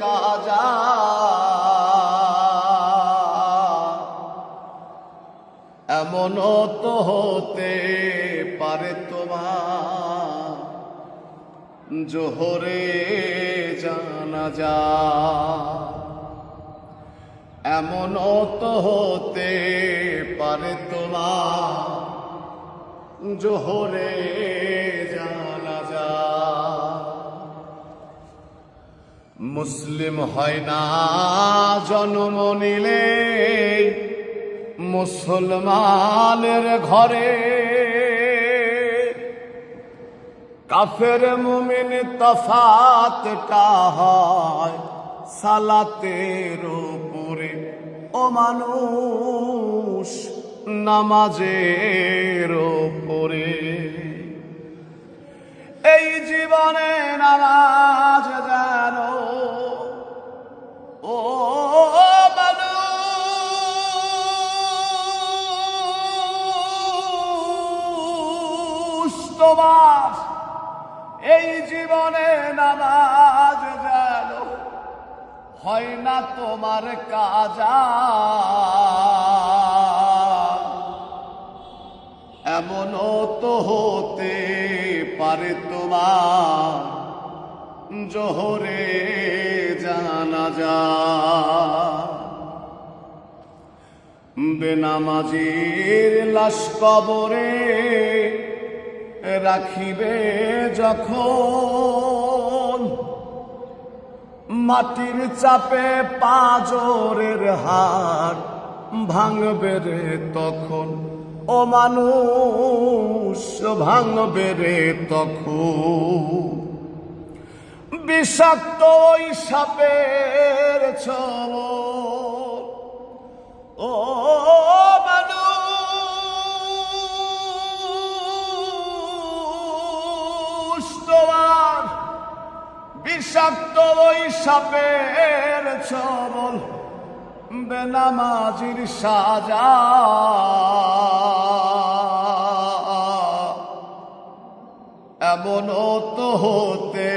কাজা। এমনও তো হতে পারে তোমার জোহরে জানাজা। এমনও তো হতে পারে তোমার জোহরে জানাজা। মুসলিম হয় না জন্ম নিলে মুসলমানের ঘরে, কাফের মুমিন তফাতটা হয় সালাতের উপরে। ও মানুষ নামাজের উপরে। এই জীবনে নামাজ জানো ও মানুষ, তোমার এই জীবনে নামাজ জানো হয় না তোমার কাজা। এমনও তো হতে পারে তোমার জোহরে জানাজা। বেনামাজির লাশ কবরে রাখিবে যখন, মাটির চাপে পাঁজরের হাড় ভাঙবে রে তখন। ও মানুষ ভাঙবে রে তখন। বিষাক্ত ওই সাপের ছোবল। ও মানুষ তোমার বিষাক্ত ওই সাপের ছোবল বেনামাজির সাজা। এমনও তো হতে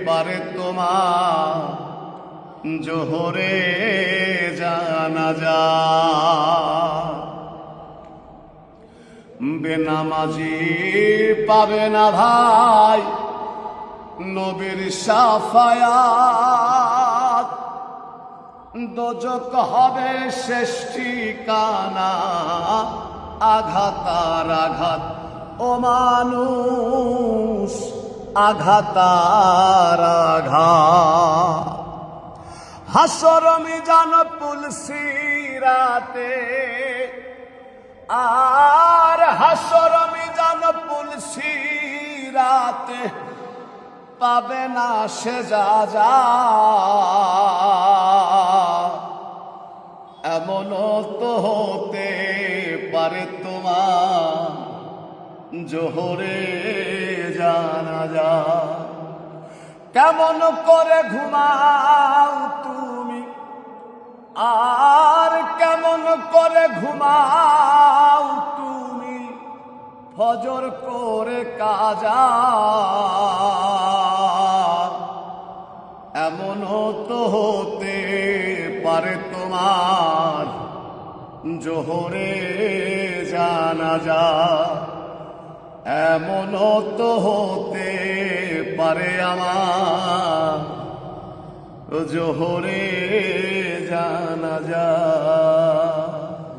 পারে তোমার জোহরে জানাজা। বেনামাজি পাবে না ভাই নবীর শাফায়াত, দোজক হবে শেষ ঠিকানা আঘাতার আঘাত। ও মানুষ আঘাতার আঘাত। হাসর মিজান পুল সিরাতে, আর হাসর মিজান পুল সিরাতে পাবে না সে যা। এমনও তো হতে পারে তোমার জোহরে জানাজা। কেমন করে ঘুমাও তুমি, আর কেমন করে ঘুমাও তুমি ফজর করে কাজা। এমনও তো হতে পারে তোমার জোহরে জানাজা। এমনও তো হতে পারে আমার জোহরে জানাজা।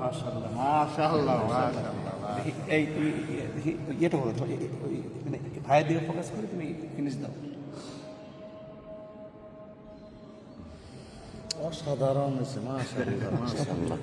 মাশাআল্লাহ মাশাআল্লাহ মাশাআল্লাহ। এই এটা বলো, মানে ভাইয়ের দিকে ফোকাস করে তুমি ফিনিশ দাও। অসাধারণ হয়েছে মাশাআল্লাহ মাশাআল্লাহ।